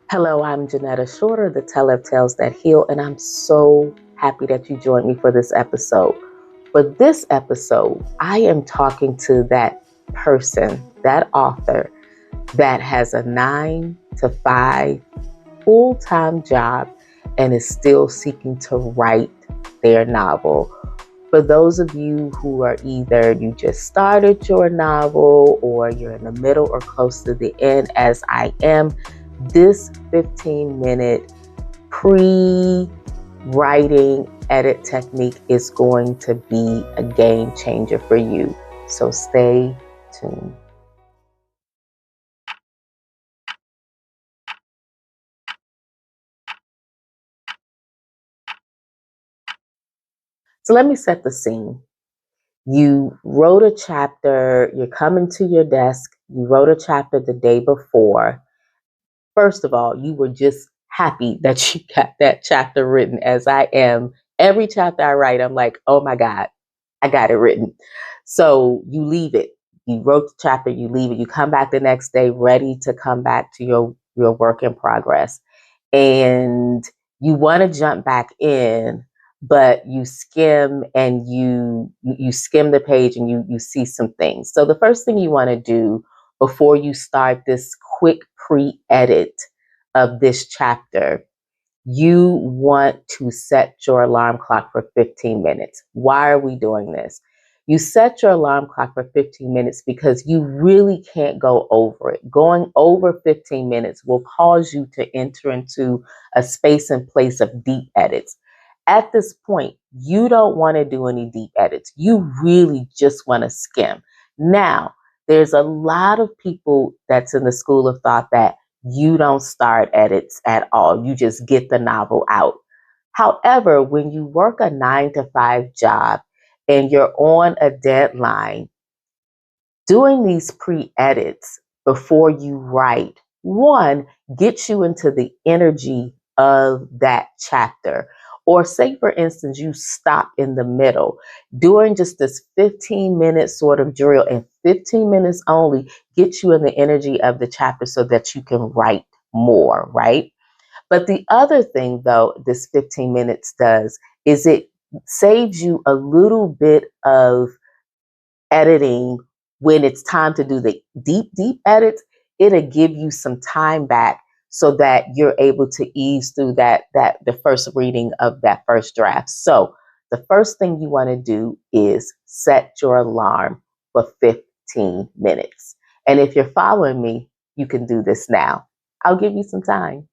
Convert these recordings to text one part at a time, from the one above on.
Hello, I'm Janetta Shorter, the teller of tales that heal, and I'm so happy that you joined me for this episode. For this episode, I am talking to that person, that author, that has a 9 to 5 full-time job and is still seeking to write their novel. For those of you who are either you just started your novel or you're in the middle or close to the end, as I am, this 15-minute pre-writing edit technique is going to be a game changer for you. So stay tuned. So let me set the scene. You wrote a chapter, you're coming to your desk, you wrote a chapter the day before. First of all, you were just happy that you got that chapter written, as I am. Every chapter I write, I'm like, oh my God, I got it written. So you leave it. You wrote the chapter, you leave it. You come back the next day ready to come back to your work in progress. And you want to jump back in, but you skim and you skim the page and you see some things. So the first thing you want to do before you start this quick pre-edit of this chapter, you want to set your alarm clock for 15 minutes. Why are we doing this? You set your alarm clock for 15 minutes because you really can't go over it. Going over 15 minutes will cause you to enter into a space and place of deep edits. At this point, you don't want to do any deep edits. You really just want to skim. Now, there's a lot of people that's in the school of thought that you don't start edits at all. You just get the novel out. However, when you work a 9 to 5 job and you're on a deadline, doing these pre-edits before you write, one, gets you into the energy of that chapter. Or say, for instance, you stop in the middle. Doing just this 15-minute sort of drill and 15 minutes only gets you in the energy of the chapter so that you can write more, right? But the other thing, though, this 15 minutes does is it saves you a little bit of editing. When it's time to do the deep edits, it'll give you some time back so that you're able to ease through that the first reading of that first draft. So the first thing you want to do is set your alarm for 15 minutes. And if you're following me, you can do this now. I'll give you some time.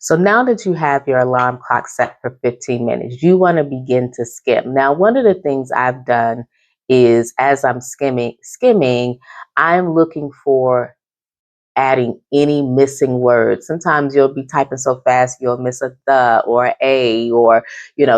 So now that you have your alarm clock set for 15 minutes, you want to begin to skim. Now, one of the things I've done is as I'm skimming, I'm looking for adding any missing words. Sometimes you'll be typing so fast, you'll miss a the or a, or,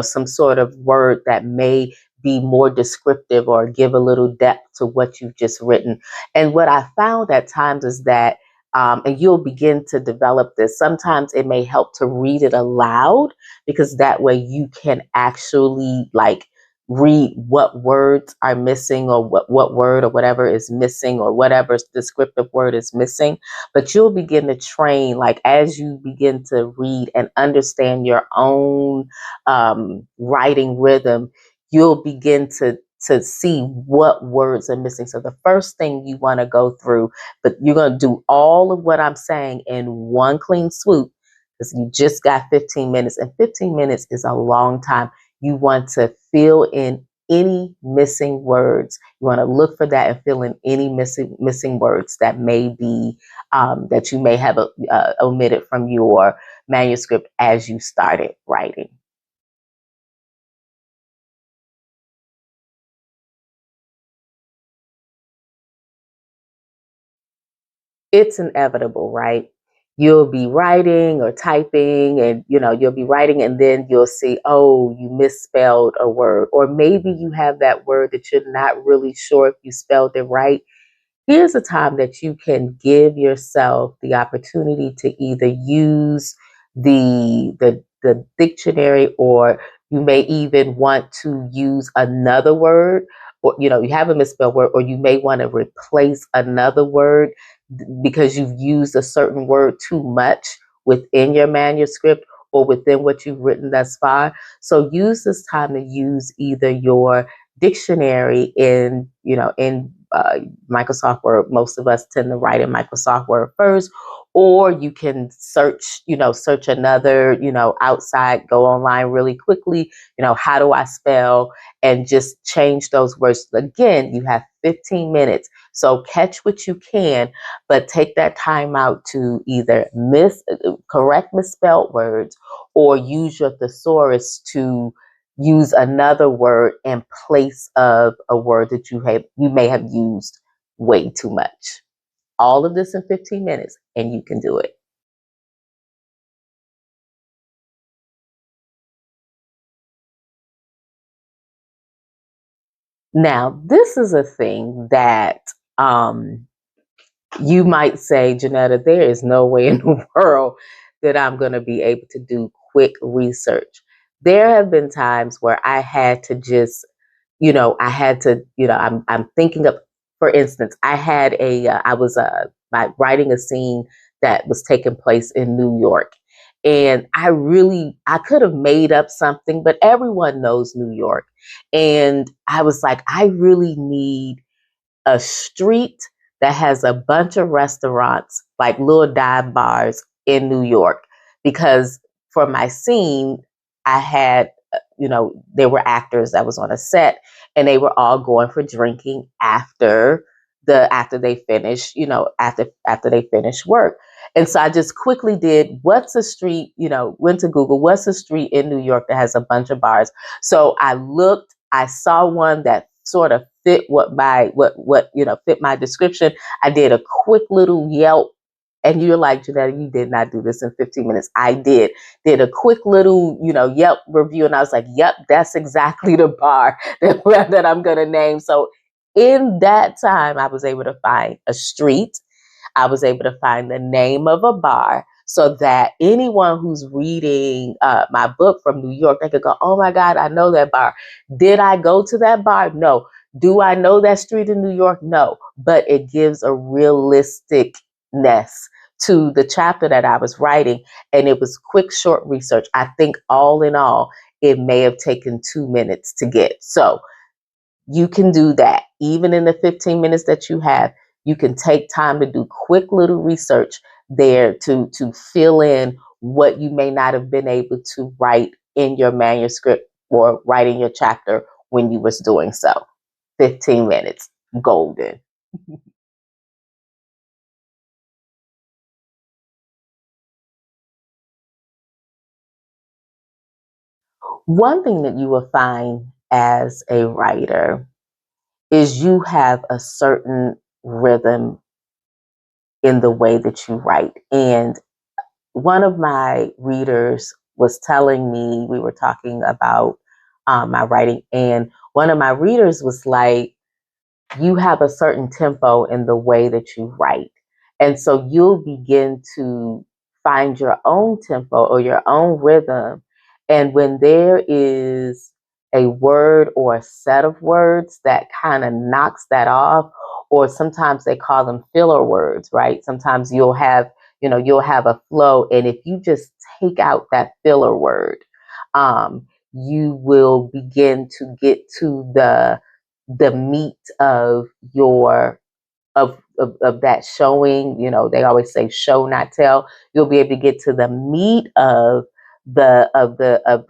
some sort of word that may be more descriptive or give a little depth to what you've just written. And what I found at times is that and you'll begin to develop this. Sometimes it may help to read it aloud because that way you can actually read what words are missing or what word or whatever is missing or whatever descriptive word is missing. But you'll begin to train, as you begin to read and understand your own writing rhythm, you'll begin to see what words are missing. So the first thing you want to go through, but you're going to do all of what I'm saying in one clean swoop because you just got 15 minutes, and 15 minutes is a long time. You want to fill in any missing words. You want to look for that and fill in any missing words that may be that you may have omitted from your manuscript as you started writing. It's inevitable, right? You'll be writing or typing and, you'll be writing and then you'll see, oh, you misspelled a word. Or maybe you have that word that you're not really sure if you spelled it right. Here's a time that you can give yourself the opportunity to either use the the dictionary, or you may even want to use another word, or you have a misspelled word, or you may want to replace another word because you've used a certain word too much within your manuscript or within what you've written thus far. So use this time to use either your dictionary in Microsoft Word. Most of us tend to write in Microsoft Word first, or you can search another, outside, go online really quickly, how do I spell, and just change those words. Again, you have 15 minutes. So catch what you can, but take that time out to either correct misspelled words or use your thesaurus to use another word in place of a word that you may have used way too much. All of this in 15 minutes, and you can do it. Now, this is a thing that you might say, Janetta, there is no way in the world that I'm going to be able to do quick research. There have been times where I had to just, I'm thinking of, for instance, I was writing a scene that was taking place in New York. And I could have made up something, but everyone knows New York. And I was like, I really need a street that has a bunch of restaurants, like little dive bars in New York. Because for my scene, I had, there were actors that was on a set, and they were all going for drinking after they finish, after they finish work. And so I just quickly did, what's a street, went to Google, what's a street in New York that has a bunch of bars? So I saw one that sort of fit fit my description. I did a quick little Yelp, and you're like, Janetta, you did not do this in 15 minutes. I did a quick little, Yelp review, and I was like, yep, that's exactly the bar that I'm gonna name. So in that time, I was able to find a street. I was able to find the name of a bar, so that anyone who's reading my book from New York, they could go, oh my God, I know that bar. Did I go to that bar? No. Do I know that street in New York? No. But it gives a realisticness to the chapter that I was writing. And it was quick, short research. I think all in all, it may have taken 2 minutes to get. So you can do that. Even in the 15 minutes that you have, you can take time to do quick little research there to fill in what you may not have been able to write in your manuscript or writing your chapter when you was doing so. 15 minutes, golden. One thing that you will find as a writer is you have a certain rhythm in the way that you write. And one of my readers was telling me, we were talking about my writing, and one of my readers was like, you have a certain tempo in the way that you write. And so you'll begin to find your own tempo or your own rhythm. And when there is a word or a set of words that kind of knocks that off, or sometimes they call them filler words, right? Sometimes you'll have a flow. And if you just take out that filler word, you will begin to get to the meat of your of that showing. They always say show not tell. You'll be able to get to the meat of the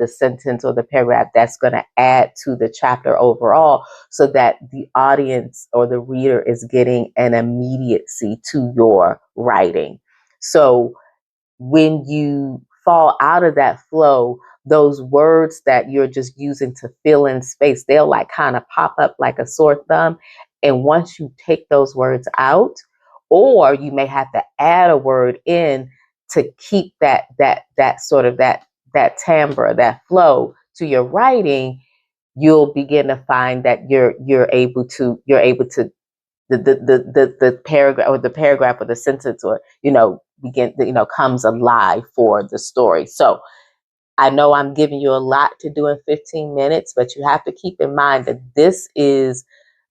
sentence or the paragraph that's going to add to the chapter overall, so that the audience or the reader is getting an immediacy to your writing. So when you fall out of that flow, those words that you're just using to fill in space, they'll like kind of pop up like a sore thumb. And once you take those words out, or you may have to add a word in to keep that timbre, that flow to your writing, you'll begin to find that you're able to the paragraph or the sentence, or begin comes alive for the story. So I know I'm giving you a lot to do in 15 minutes, but you have to keep in mind that this is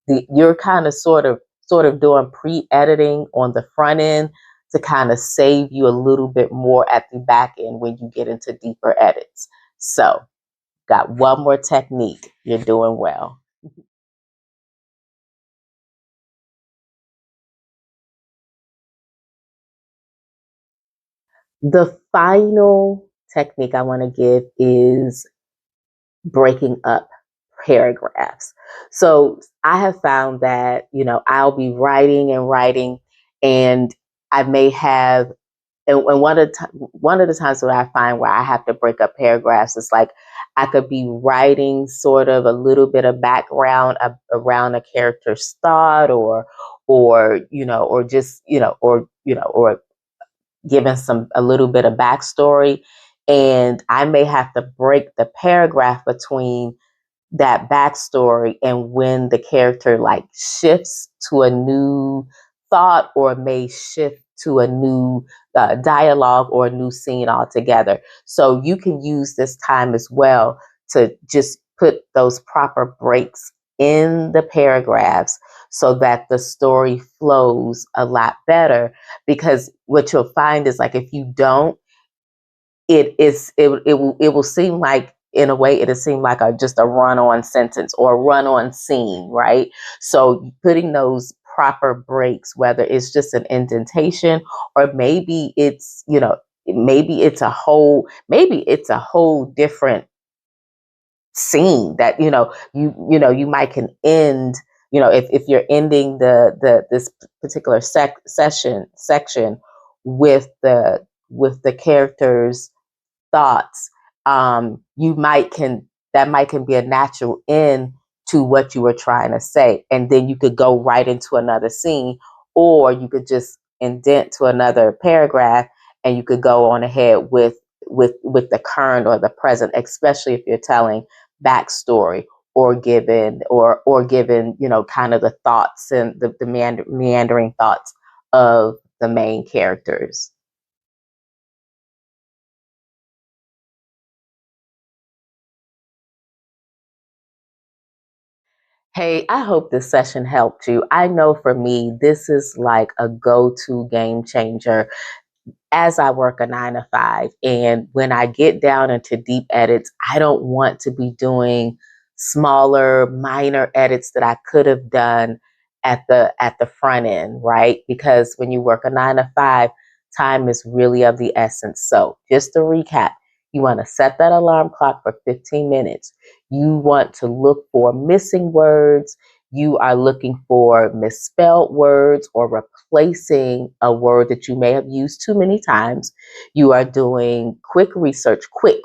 you're kind of sort of doing pre-editing on the front end to kind of save you a little bit more at the back end when you get into deeper edits. So, got one more technique. You're doing well. The final technique I want to give is breaking up paragraphs. So I have found that, I'll be writing and writing, and I may have, and one of the times that I find where I have to break up paragraphs is like I could be writing sort of a little bit of background around a character's thought, or just, or given a little bit of backstory, and I may have to break the paragraph between that backstory and when the character like shifts to a new thought or may shift to a new dialogue or a new scene altogether. So you can use this time as well to just put those proper breaks in the paragraphs so that the story flows a lot better, because what you'll find is like if you don't, it will seem like, in a way, it'll seem like just a run-on sentence or a run-on scene, right? So putting those proper breaks, whether it's just an indentation or maybe it's a whole different scene that you might can end, if you're ending the this particular section with the characters thoughts, you might can that might can be a natural end to what you were trying to say, and then you could go right into another scene, or you could just indent to another paragraph, and you could go on ahead with the current or the present, especially if you're telling backstory or given kind of the thoughts and the meandering thoughts of the main characters. Hey, I hope this session helped you. I know for me, this is like a go to game changer as I work a 9 to 5. And when I get down into deep edits, I don't want to be doing smaller, minor edits that I could have done at the front end, right? Because when you work a 9 to 5, time is really of the essence. So just to recap, you want to set that alarm clock for 15 minutes. You want to look for missing words. You are looking for misspelled words or replacing a word that you may have used too many times. You are doing quick research, quick,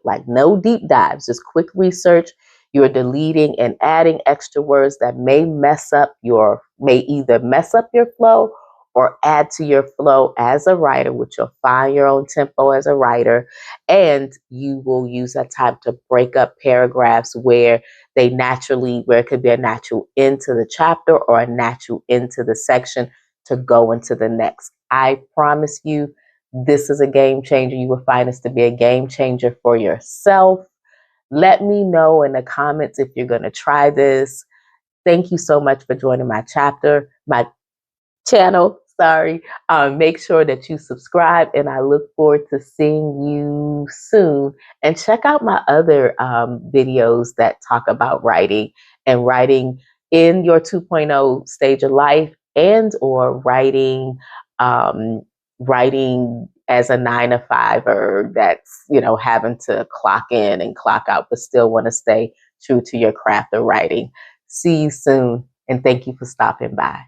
like no deep dives, just quick research. You're deleting and adding extra words that may either mess up your flow or add to your flow as a writer, which you'll find your own tempo as a writer. And you will use that time to break up paragraphs where it could be a natural into the chapter or a natural into the section to go into the next. I promise you, this is a game changer. You will find this to be a game changer for yourself. Let me know in the comments if you're going to try this. Thank you so much for joining my channel. Sorry. Make sure that you subscribe, and I look forward to seeing you soon. And check out my other videos that talk about writing in your 2.0 stage of life, and or um, writing as a 9 to 5er that's having to clock in and clock out, but still want to stay true to your craft of writing. See you soon, and thank you for stopping by.